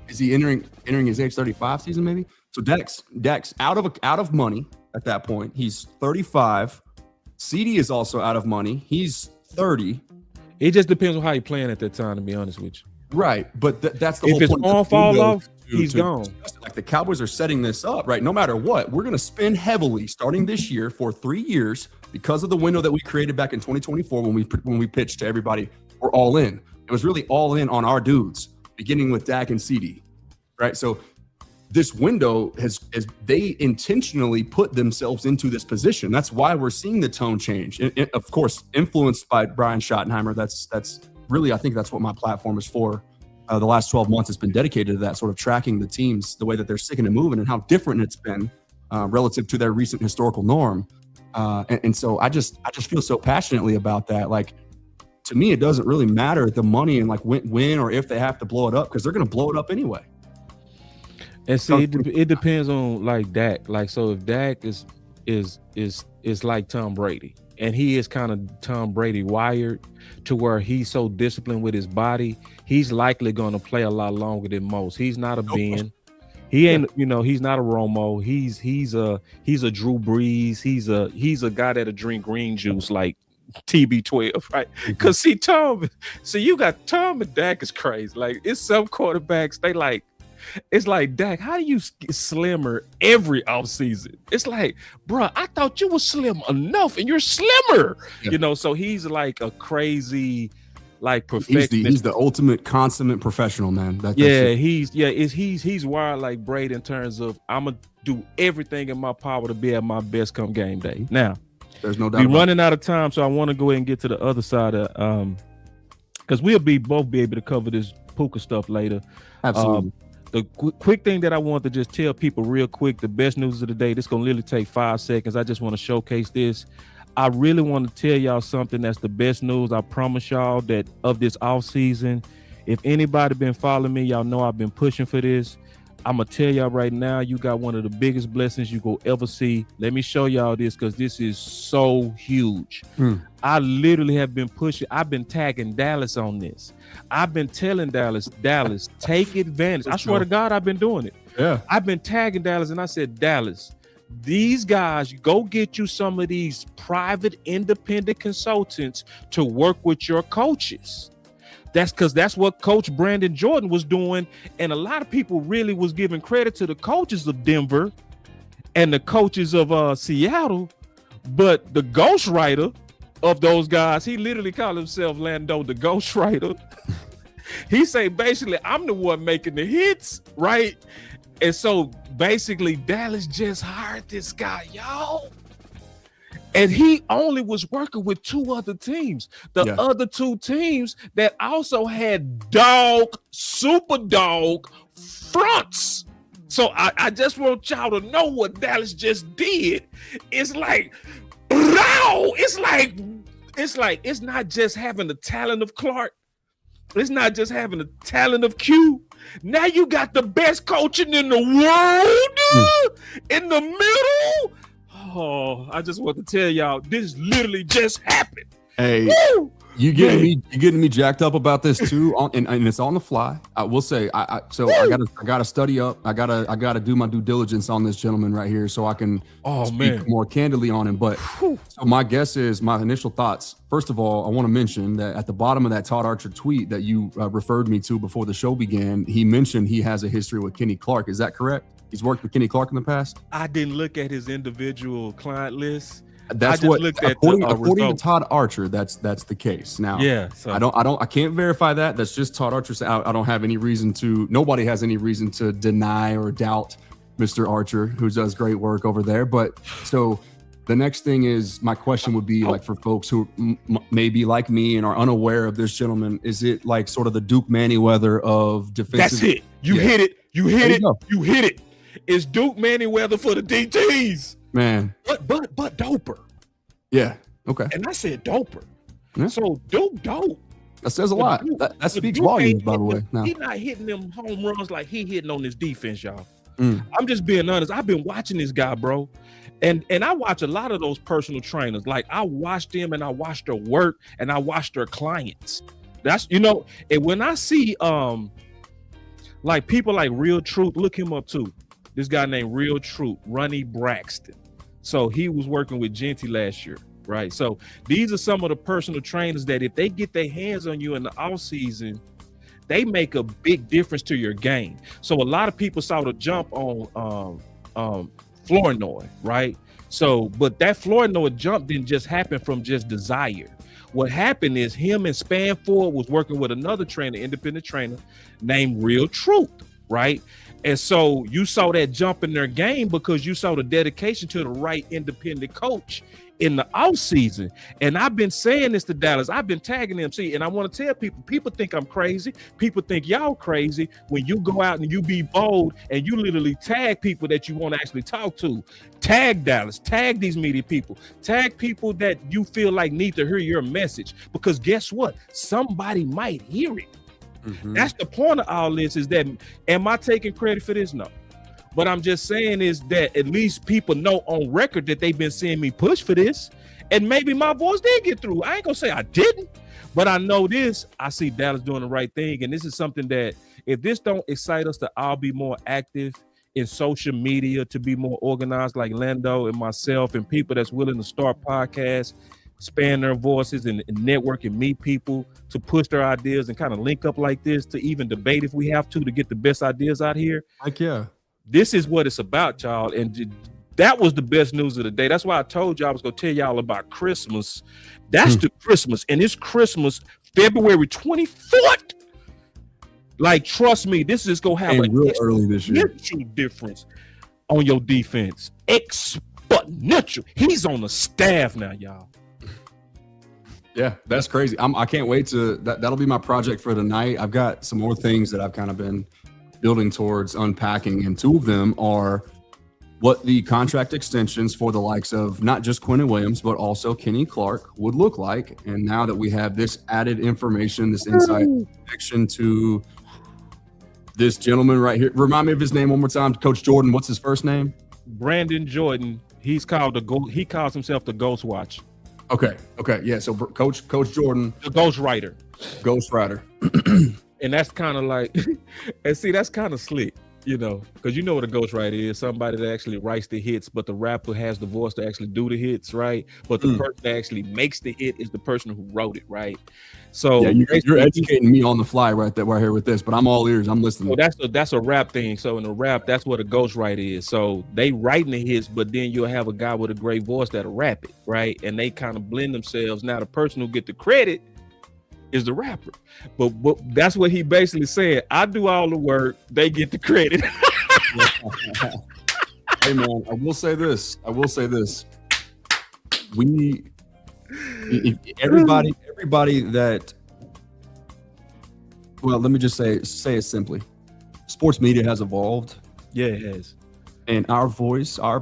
is he entering his age 35 season maybe? So Dak's out of money at that point. He's 35. CeeDee is also out of money. He's 30. It just depends on how you're playing at that time, to be honest with you. Right, but that's the whole point. If his arm fall off, he's gone. Like the Cowboys are setting this up, right? No matter what, we're going to spend heavily starting this year for 3 years because of the window that we created back in 2024 when we pitched to everybody. We're all in. It was really all in on our dudes, beginning with Dak and CeeDee, right? So this window has they intentionally put themselves into this position. That's why we're seeing the tone change. Of course, influenced by Brian Schottenheimer. That's really, I think that's what my platform is for. The last 12 months has been dedicated to that, sort of tracking the teams, the way that they're sticking and moving, and how different it's been relative to their recent historical norm. And so I just feel so passionately about that. Like, to me, it doesn't really matter the money and like when or if they have to blow it up, because they're going to blow it up anyway. And see, it depends on like Dak. Like, so if Dak is like Tom Brady, and he is kind of Tom Brady wired to where he's so disciplined with his body, he's likely going to play a lot longer than most. He's not a Ben. He ain't, he's not a Romo. He's a Drew Brees. He's a guy that'll drink green juice like TB12, right? Because you got Tom and Dak is crazy. Like, it's some quarterbacks, it's like, Dak, how do you get slimmer every offseason? It's like, bro, I thought you were slim enough and you're slimmer. So he's like a crazy, like, perfectionist. He's the ultimate consummate professional, man. He's wired like Brady in terms of, I'm gonna do everything in my power to be at my best come game day. Now, there's no doubt. We're running out of time, so I want to go ahead and get to the other side of because we'll both be able to cover this Puka stuff later. Absolutely. The quick thing that I want to just tell people real quick, the best news of the day, this is going to literally take 5 seconds. I just want to showcase this. I really want to tell y'all something that's the best news. I promise y'all that of this off season. If anybody been following me, y'all know I've been pushing for this. I'm going to tell y'all right now, you got one of the biggest blessings you go ever see. Let me show y'all this because this is so huge. I literally have been pushing. I've been tagging Dallas on this. I've been telling Dallas, take advantage. I swear to God, I've been doing it. Yeah. I've been tagging Dallas and I said, Dallas, these guys, go get you some of these private independent consultants to work with your coaches. That's because that's what Coach Brandon Jordan was doing. And a lot of people really was giving credit to the coaches of Denver and the coaches of Seattle. But the ghostwriter of those guys, he literally called himself Lando, the ghostwriter. He say, basically, I'm the one making the hits, right? And so basically, Dallas just hired this guy, y'all. And he only was working with 2 other teams. The other 2 teams that also had super dog fronts. So I just want y'all to know what Dallas just did. It's like, it's not just having the talent of Clark. It's not just having the talent of Q. Now you got the best coaching in the world in the middle. Oh, I just want to tell y'all, this literally just happened. Hey, Woo! you getting me jacked up about this too, and it's on the fly. I will say, I gotta study up. I gotta do my due diligence on this gentleman right here, so I can speak more candidly on him. But so my guess is, my initial thoughts. First of all, I want to mention that at the bottom of that Todd Archer tweet that you referred me to before the show began, he mentioned he has a history with Kenny Clark. Is that correct? He's worked with Kenny Clark in the past. I didn't look at his individual client list. That's what, according to Todd Archer, that's the case. Now, so I can't verify that. That's just Todd Archer. I don't have any reason to. Nobody has any reason to deny or doubt Mr. Archer, who does great work over there. But so the next thing is, my question would be like, for folks who may be like me and are unaware of this gentleman, is it like sort of the Duke Manyweather of defensive? That's it. You hit it. You hit it. It's Duke Manyweather for the DTs. Man. But doper. Yeah. Okay. And I said doper. Yeah. So Duke dope. That says a lot. That speaks volumes, by the way. He's not hitting them home runs like he hitting on his defense, y'all. I'm just being honest. I've been watching this guy, bro. And I watch a lot of those personal trainers. Like, I watch them and I watch their work and I watch their clients. That's, and when I see like people like Real Truth, look him up too. This guy named Real Truth, Ronnie Braxton. So he was working with Genty last year, right? So these are some of the personal trainers that if they get their hands on you in the off season, they make a big difference to your game. So a lot of people saw the jump on Flournoy, right? So, but that Flournoy jump didn't just happen from just desire. What happened is him and Spanford was working with another trainer, independent trainer named Real Truth, right? And so you saw that jump in their game because you saw the dedication to the right independent coach in the off season. And I've been saying this to Dallas. I've been tagging them. See, and I want to tell people think I'm crazy. People think y'all crazy when you go out and you be bold and you literally tag people that you want to actually talk to. Tag Dallas, tag these media people, tag people that you feel like need to hear your message, because guess what? Somebody might hear it. That's the point of all this, is that, am I taking credit for this? No. But I'm just saying is that at least people know on record that they've been seeing me push for this. And maybe my voice did get through. I ain't gonna say I didn't, but I know this. I see Dallas doing the right thing, and this is something that if this don't excite us to all be more active in social media, to be more organized like Lando and myself and people that's willing to start podcasts, span their voices and network and meet people to push their ideas and kind of link up like this to even debate if we have to get the best ideas out here. Heck yeah. This is what it's about, y'all. And that was the best news of the day. That's why I told you I was going to tell y'all about Christmas. That's the Christmas. And it's Christmas, February 24th. Like, trust me, this is going to have a real early this year difference on your defense. Exponential. He's on the staff now, y'all. Yeah, that's crazy. I can't wait to that'll be my project for tonight. I've got some more things that I've kind of been building towards unpacking, and two of them are what the contract extensions for the likes of not just Quentin Williams, but also Kenny Clark would look like. And now that we have this added information, this insight connection to this gentleman right here. Remind me of his name one more time. Coach Jordan, what's his first name? Brandon Jordan. He calls himself the Ghost Watch. Okay. Yeah. So Coach Jordan, the Ghost Writer. Ghost Rider. And that's kind of like, and see, that's kind of slick, you know, because you know what a ghostwriter is, somebody that actually writes the hits, but the rapper has the voice to actually do the hits, right? But the person that actually makes the hit is the person who wrote it, right? So yeah, you're educating me on the fly right here with this, but I'm all ears. I'm listening. So that's a rap thing. So in the rap, that's what a ghostwriter is. So they writing the hits, but then you'll have a guy with a great voice that'll rap it, right? And they kind of blend themselves. Now the person who get the credit is the rapper, but that's what he basically said. I do all the work, they get the credit. Hey man, I will say this. Everybody that, well, let me just say it simply. Sports media has evolved. Yeah, it has. And our voice, our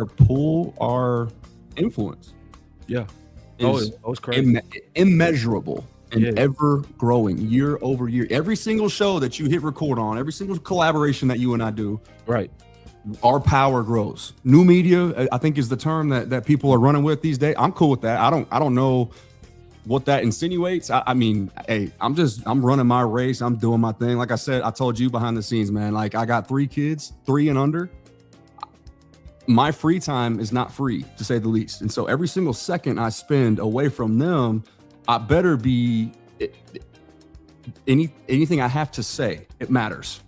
pull, our influence. Yeah. It's crazy. Immeasurable. And ever growing year over year. Every single show that you hit record on, every single collaboration that you and I do, right? Our power grows. New media, I think, is the term that people are running with these days. I'm cool with that. I don't know what that insinuates. I mean, hey, I'm running my race. I'm doing my thing. Like I said, I told you behind the scenes, man. Like, I got 3 kids, 3 and under. My free time is not free, to say the least. And so every single second I spend away from them, I better be anything I have to say. It matters,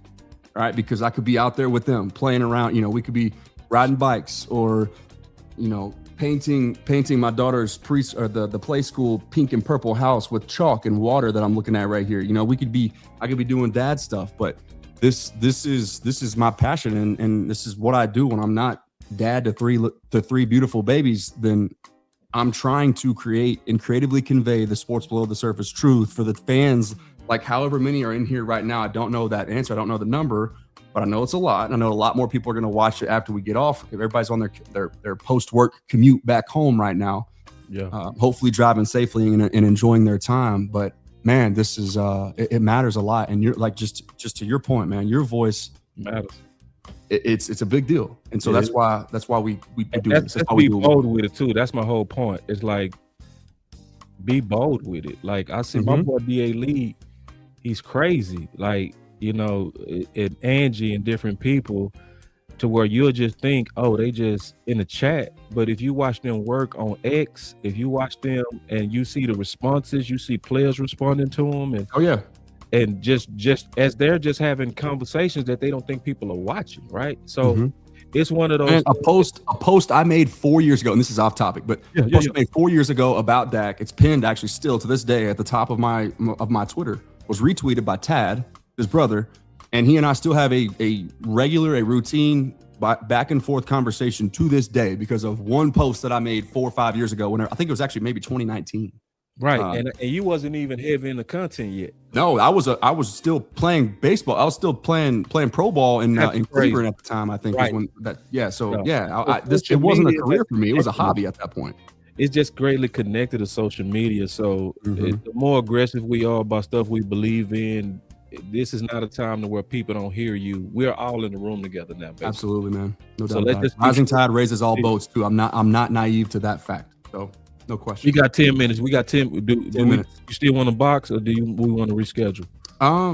right? Because I could be out there with them playing around. You know, we could be riding bikes or, you know, painting my daughter's the play school pink and purple house with chalk and water that I'm looking at right here. You know, I could be doing dad stuff, but this is my passion, and this is what I do when I'm not dad to three beautiful babies. Then I'm trying to create and creatively convey the sports below the surface truth for the fans, like however many are in here right now. I don't know that answer. I don't know the number, but I know it's a lot. I know a lot more people are going to watch it after we get off. Everybody's on their post-work commute back home right now. Yeah. Hopefully driving safely and enjoying their time. But man, this is it matters a lot. And you're like, just to your point, man, your voice matters. It's a big deal, and so that's why we do this. That's why be bold with it too. That's my whole point. It's like, be bold with it. Like, I see my boy DA Lee, he's crazy. Like, you know, and Angie and different people, to where you'll just think, oh, they just in the chat. But if you watch them work on X, if you watch them and you see the responses, you see players responding to them, and and just as they're just having conversations that they don't think people are watching, right? So it's one of those. And a post I made 4 years ago, and this is off topic, but a post I made 4 years ago about Dak. It's pinned actually still to this day at the top of my Twitter. Was retweeted by Tad, his brother, and he and I still have a routine back and forth conversation to this day because of one post that I made 4 or 5 years ago. When I think it was actually maybe 2019. Right, and you wasn't even heavy in the content yet. No, I was still playing baseball. I was still playing pro ball in Cleveland at the time. I think was when that. Yeah, so it wasn't a career for me. It was a hobby at that point. It's just greatly connected to social media. So the more aggressive we are about stuff we believe in, this is not a time to where people don't hear you. We're all in the room together now. Basically. Absolutely, man. No doubt. Rising tide raises all boats too. I'm not naive to that fact. So. no question. We got 10 minutes. We got 10. Do 10 minutes. You still want to box, or we want to reschedule?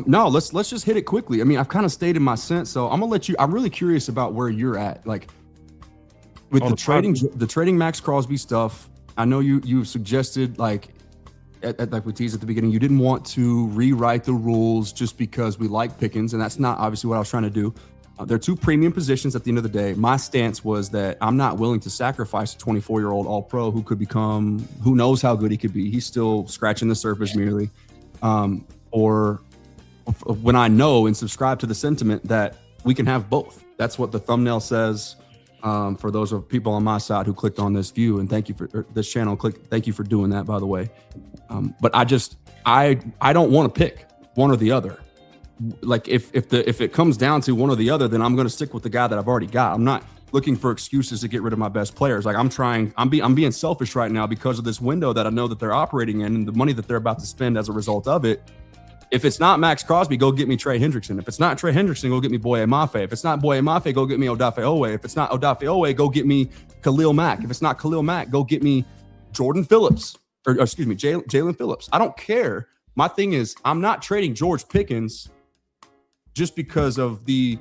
No, let's just hit it quickly. I mean, I've kind of stated my sense, so I'm gonna let you. I'm really curious about where you're at, like with the trading Max Crosby stuff. I know you suggested like like we teased at the beginning, you didn't want to rewrite the rules just because we like Pickens, and that's not obviously what I was trying to do. They're two premium positions at the end of the day. My stance was that I'm not willing to sacrifice a 24-year-old All-Pro who could become, who knows how good he could be. He's still scratching the surface merely. Or when I know and subscribe to the sentiment that we can have both. That's what the thumbnail says. For those of people on my side who clicked on this view, and thank you for this channel. Thank you for doing that, by the way. But I don't want to pick one or the other. Like if it comes down to one or the other, then I'm going to stick with the guy that I've already got. I'm not looking for excuses to get rid of my best players. Like I'm being selfish right now because of this window that I know that they're operating in and the money that they're about to spend as a result of it. If it's not Max Crosby, go get me Trey Hendrickson. If it's not Trey Hendrickson, go get me Boye Mafe. If it's not Boye Mafe, go get me Odafe Owe. If it's not Odafe Owe, go get me Khalil Mack. If it's not Khalil Mack, go get me Jordan Phillips. Or excuse me, Jalen Phillips. I don't care. My thing is, I'm not trading George Pickens just because of the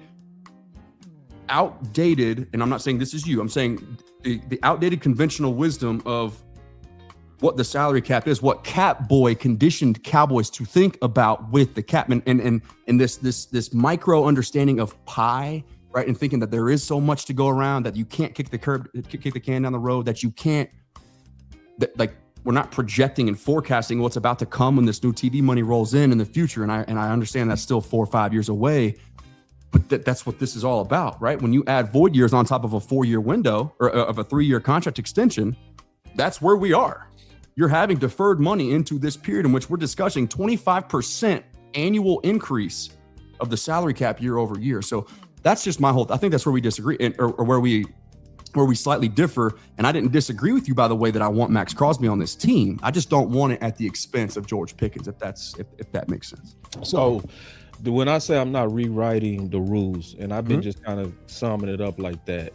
outdated, and I'm not saying this is you, I'm saying the outdated conventional wisdom of what the salary cap is, what Cap Boy conditioned Cowboys to think about with the cap, and this micro understanding of pie, right? And thinking that there is so much to go around that you can't kick the can down the road, that you can't, like we're not projecting and forecasting what's about to come when this new TV money rolls in the future. And I understand that's still 4 or 5 years away, but that's what this is all about, right? When you add void years on top of a 4-year window or of a 3-year contract extension, that's where we are. You're having deferred money into this period in which we're discussing 25% annual increase of the salary cap year over year. So that's just my whole, I think that's where we disagree or where we slightly differ. And I didn't disagree with you, by the way, that I want Max Crosby on this team. I just don't want it at the expense of George Pickens, if that makes sense. So when I say I'm not rewriting the rules, and I've been just kind of summing it up like that,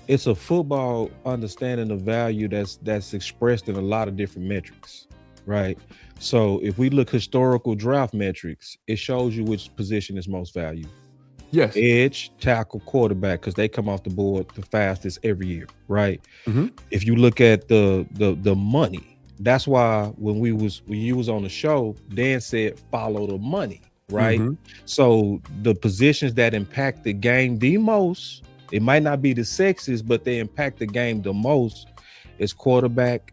it's a football understanding of value that's expressed in a lot of different metrics, right? So if we look historical draft metrics, it shows you which position is most valued. Yes. Edge, tackle, quarterback, because they come off the board the fastest every year, right? If you look at the money, that's why when you was on the show, Dan said follow the money, right? So the positions that impact the game the most, it might not be the sexiest, but they impact the game the most, is quarterback,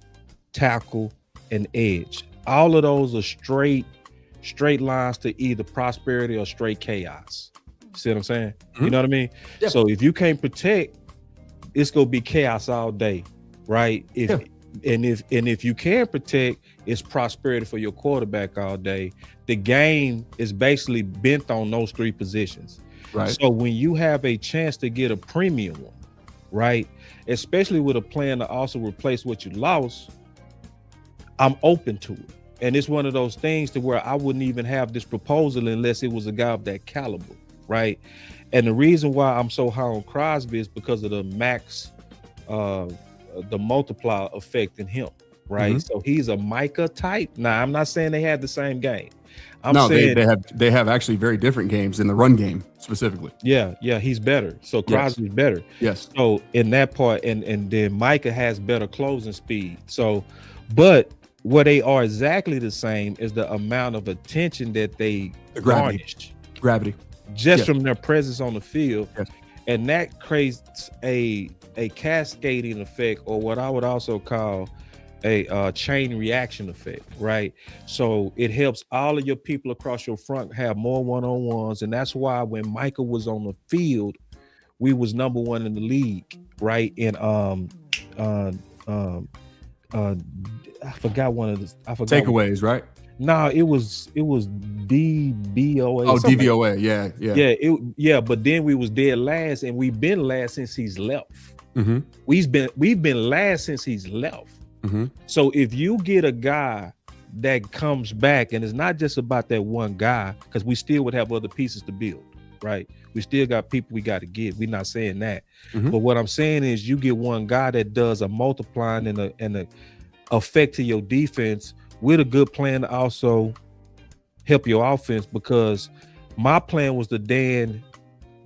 tackle, and edge. All of those are straight lines to either prosperity or straight chaos. See what I'm saying? You know what I mean? Yeah. So if you can't protect, it's gonna be chaos all day, right? If you can protect, it's prosperity for your quarterback all day. The game is basically bent on those 3 positions. Right. So when you have a chance to get a premium one, right, especially with a plan to also replace what you lost, I'm open to it. And it's one of those things to where I wouldn't even have this proposal unless it was a guy of that caliber, right? And the reason why I'm so high on Crosby is because of the max, the multiplier effect in him, right? So he's a Micah type. Now, I'm not saying they had the same game. I'm saying they have actually very different games in the run game specifically. Yeah, he's better. So Crosby's better. Yes. So in that part, and then Micah has better closing speed. So, but where they are exactly the same is the amount of attention that they garnished. Gravity. Just from their presence on the field. Yes. And that creates a cascading effect, or what I would also call a chain reaction effect, right? So it helps all of your people across your front have more one-on-ones, and that's why when Michael was on the field, we was number 1 in the league, right? And I forgot one of the takeaways, right? No, it was DVOA. Oh, DVOA, yeah. But then we was dead last, and we've been last since he's left. We've been last since he's left. So if you get a guy that comes back, and it's not just about that one guy, because we still would have other pieces to build, right? We still got people we got to get. We're not saying that. Mhm. But what I'm saying is you get one guy that does a multiplying and a effect to your defense with a good plan to also help your offense, because my plan was the Dan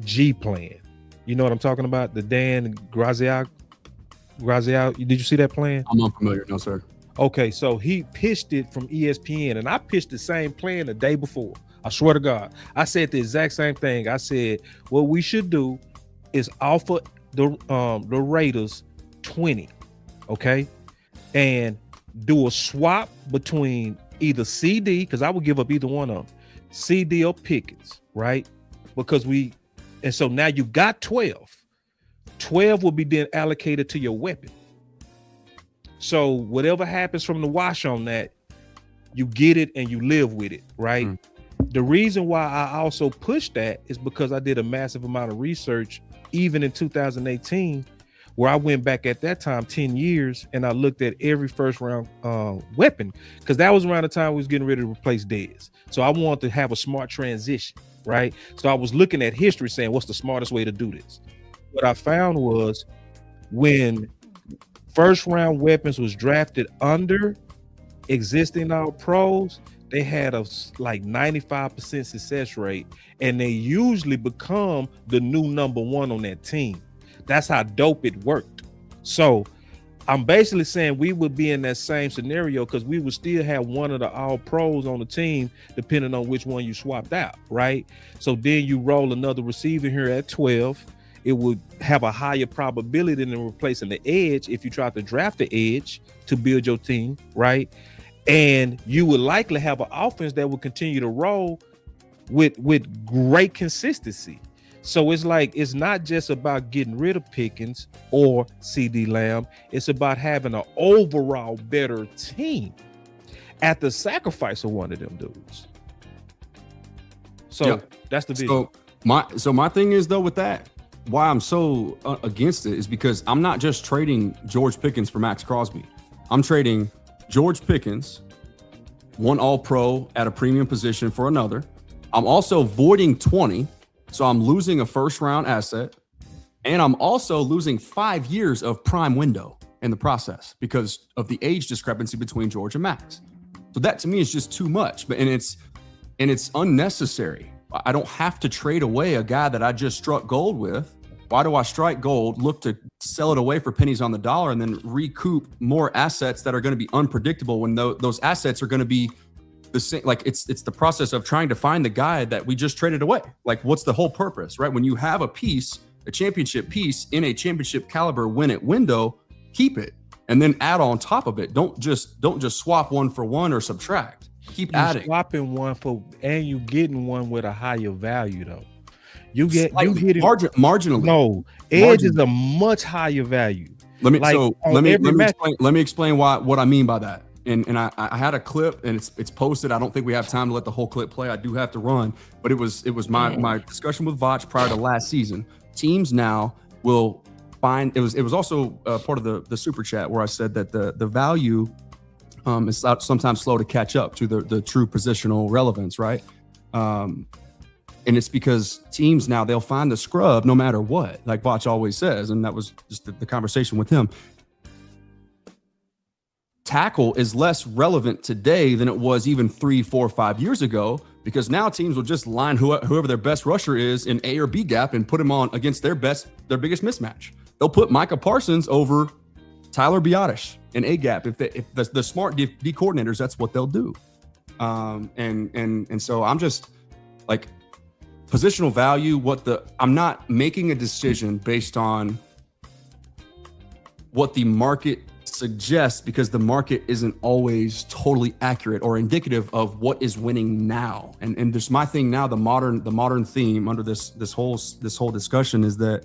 G plan. You know what I'm talking about? The Dan Graziano. Did you see that plan? I'm unfamiliar. No, sir. Okay, so he pitched it from ESPN, and I pitched the same plan the day before. I swear to God, I said the exact same thing. I said what we should do is offer the Raiders 20, okay, and do a swap between either CD, because I would give up either one of them, CD or Pickens, right? Because and so now you got 12. 12 will be then allocated to your weapon. So whatever happens from the wash on that, you get it and you live with it, right? The reason why I also pushed that is because I did a massive amount of research, even in 2018, where I went back at that time 10 years and I looked at every first round weapon, because that was around the time we was getting ready to replace Dez. So I wanted to have a smart transition, right? So I was looking at history saying, what's the smartest way to do this? What I found was when first round weapons was drafted under existing all pros, they had a like 95% success rate, and they usually become the new number one on that team. That's how dope it worked. So I'm basically saying we would be in that same scenario, because we would still have one of the all pros on the team, depending on which one you swapped out, right? So then you roll another receiver here at 12. It would have a higher probability than replacing the edge if you try to draft the edge to build your team, right? And you would likely have an offense that will continue to roll with great consistency. So it's like, it's not just about getting rid of Pickens or CD Lamb. It's about having an overall better team at the sacrifice of one of them dudes. So that's the vision. So my thing is, though, with that, why I'm so against it is because I'm not just trading George Pickens for Max Crosby. I'm trading George Pickens, one all-pro at a premium position, for another. I'm also voiding 20, so I'm losing a first-round asset, and I'm also losing 5 years of prime window in the process because of the age discrepancy between George and Max. So that to me is just too much, and it's unnecessary. I don't have to trade away a guy that I just struck gold with. Why do I strike gold, look to sell it away for pennies on the dollar, and then recoup more assets that are going to be unpredictable when those assets are going to be the same? Like it's the process of trying to find the guy that we just traded away. Like, what's the whole purpose, right? When you have a piece, a championship piece in a championship caliber win it window, keep it and then add on top of it. Don't just swap one for one or subtract. Keep adding. Swapping one for, and you getting one with a higher value though. You get marginally. No, edge is a much higher value. Let me explain what I mean by that. And I had a clip, and it's posted. I don't think we have time to let the whole clip play. I do have to run, but it was my discussion with Vach prior to last season. Teams now will find it was also part of the super chat where I said that the value is sometimes slow to catch up to the true positional relevance, right? And it's because teams now, they'll find the scrub no matter what, like Vach always says. And that was just the conversation with him. Tackle is less relevant today than it was even 3, 4, 5 years ago, because now teams will just line whoever their best rusher is in A or B gap and put him on against their biggest mismatch. They'll put Micah Parsons over Tyler Biotish in A gap. If the smart D coordinators, that's what they'll do. And so I'm just like, positional value, I'm not making a decision based on what the market suggests, because the market isn't always totally accurate or indicative of what is winning now. And there's my thing now, the modern theme under this whole discussion is that,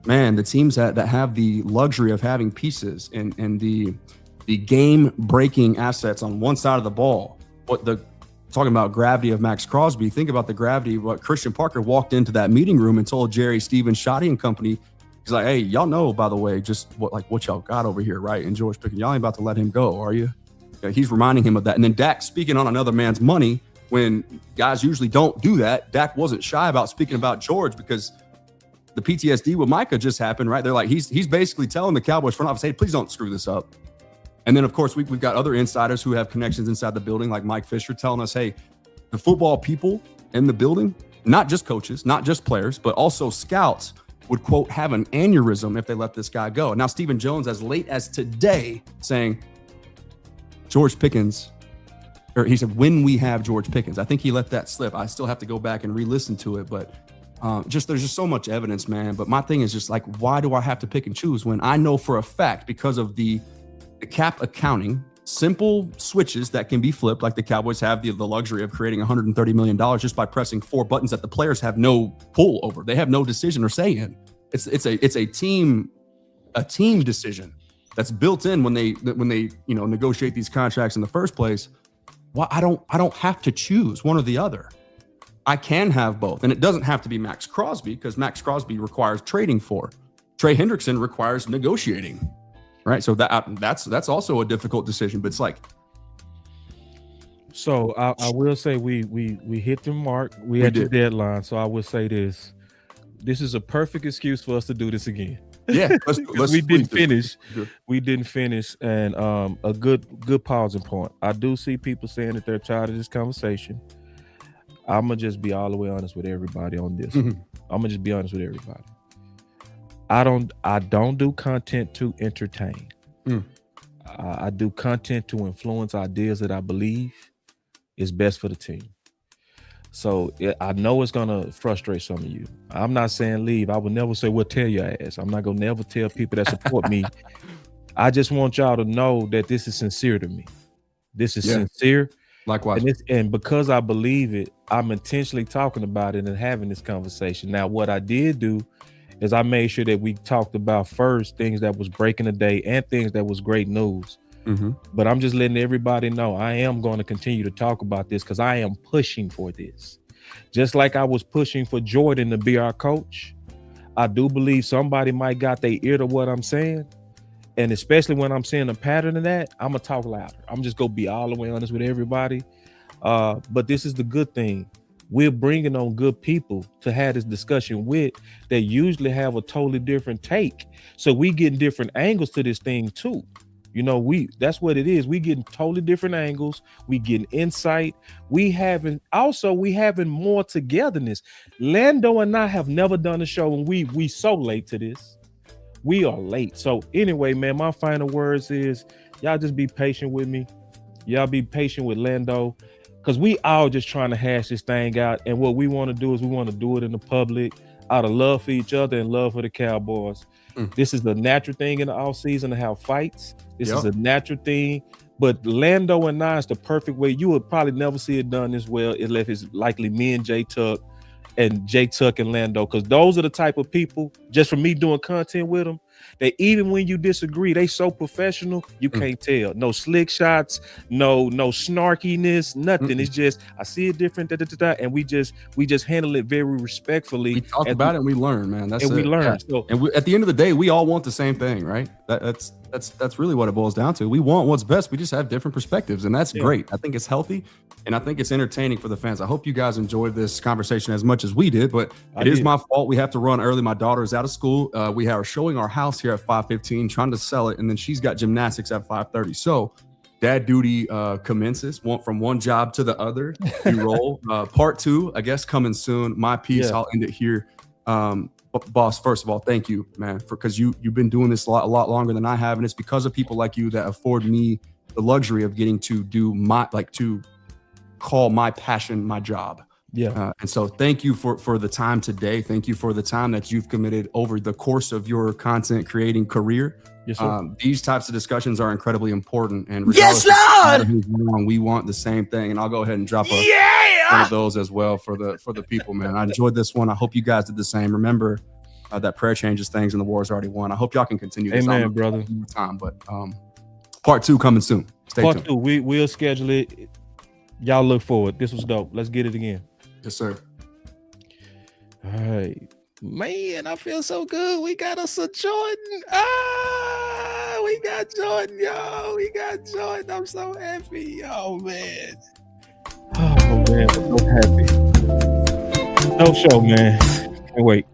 man, the teams that have the luxury of having pieces and the game breaking assets on one side of the ball, talking about gravity of Max Crosby, think about the gravity of what Christian Parker walked into that meeting room and told Jerry, Stevens, Shoddy and company. He's like, hey, y'all know, by the way, just what y'all got over here, right? And George Pickens, y'all ain't about to let him go, are you? Yeah, he's reminding him of that. And then Dak, speaking on another man's money, when guys usually don't do that, Dak wasn't shy about speaking about George because the PTSD with Micah just happened, right? They're like, he's basically telling the Cowboys front office, hey, please don't screw this up. And then, of course, we've got other insiders who have connections inside the building, like Mike Fisher, telling us, hey, the football people in the building, not just coaches, not just players, but also scouts would, quote, have an aneurysm if they let this guy go. Now, Stephen Jones, as late as today, saying George Pickens, or he said, when we have George Pickens. I think he let that slip. I still have to go back and re-listen to it, but there's just so much evidence, man. But my thing is just like, why do I have to pick and choose when I know for a fact, because of the cap accounting, simple switches that can be flipped, like the Cowboys have the luxury of creating $130 million just by pressing 4 buttons that the players have no pull over. They have no decision or say in. It's a team decision that's built in when they negotiate these contracts in the first place. Well, I don't have to choose one or the other. I can have both, and it doesn't have to be Max Crosby, because Max Crosby requires trading for. Trey Hendrickson requires negotiating. Right, so that's also a difficult decision, but it's like. So I will say we hit the mark. We had the deadline. So I will say this: this is a perfect excuse for us to do this again. Yeah, we didn't finish. We didn't finish, and a good pausing point. I do see people saying that they're tired of this conversation. I'm gonna just be all the way honest with everybody on this. I'm gonna just be honest with everybody. I don't do content to entertain. I do content to influence ideas that I believe is best for the team. So I know it's gonna frustrate some of you. I'm not saying leave. I would never say, well, tell your ass. I'm not gonna never tell people that support me. I just want y'all to know that this is sincere to me. This is sincere. Likewise. And because I believe it, I'm intentionally talking about it and having this conversation. Now, what I did do is I made sure that we talked about first things that was breaking the day and things that was great news. But I'm just letting everybody know I am going to continue to talk about this because I am pushing for this. Just like I was pushing for Jordan to be our coach, I do believe somebody might got their ear to what I'm saying. And especially when I'm seeing a pattern of that, I'm going to talk louder. I'm just going to be all the way honest with everybody. But this is the good thing. We're bringing on good people to have this discussion with that usually have a totally different take. So we getting different angles to this thing too. You know, that's what it is. We getting totally different angles. We getting insight. We having more togetherness. Lando and I have never done a show, and we so late to this. We are late. So anyway, man, my final words is y'all just be patient with me. Y'all be patient with Lando. Because we all just trying to hash this thing out. And what we want to do is we want to do it in the public out of love for each other and love for the Cowboys. This is the natural thing in the offseason to have fights. This is a natural thing. But Lando and I is the perfect way. You would probably never see it done this well unless it's likely me and J Tuck and Lando. Because those are the type of people, just from me doing content with them, that even when you disagree, they so professional, you can't tell. No slick shots, no snarkiness, nothing. It's just, I see it different, and we just handle it very respectfully. We talk about it and we learn, man. We learn. Yeah. So, and at the end of the day, we all want the same thing, right? That's really what it boils down to. We want what's best. We just have different perspectives, and that's great. I think it's healthy, and I think it's entertaining for the fans. I hope you guys enjoyed this conversation as much as we did, but it is my fault. We have to run early. My daughter is out of school. We are showing our house here at 5:15, trying to sell it, and then she's got gymnastics at 5:30. So dad duty commences. From one job to the other. You roll. Part 2, I guess, coming soon. My piece. I'll end it here. Boss, first of all, thank you, man, because you've been doing this a lot longer than I have, and it's because of people like you that afford me the luxury of getting to do to call my passion my job. And so thank you for the time today. Thank you for the time that you've committed over the course of your content creating career. Yes, sir. These types of discussions are incredibly important, and yes, Lord, we want the same thing. And I'll go ahead and drop one of those as well for the people, man. I enjoyed this one. I hope you guys did the same. Remember that prayer changes things, and the war is already won. I hope y'all can continue this. Amen, brother. Time, but part 2 coming soon. Stay tuned. Part 2, we'll schedule it. Y'all look forward. This was dope. Let's get it again. Yes, sir. All right. Man, I feel so good. We got us a Jordan. We got Jordan, yo. We got Jordan. I'm so happy. Oh, man. man. I'm so happy. No show, man. Can't wait.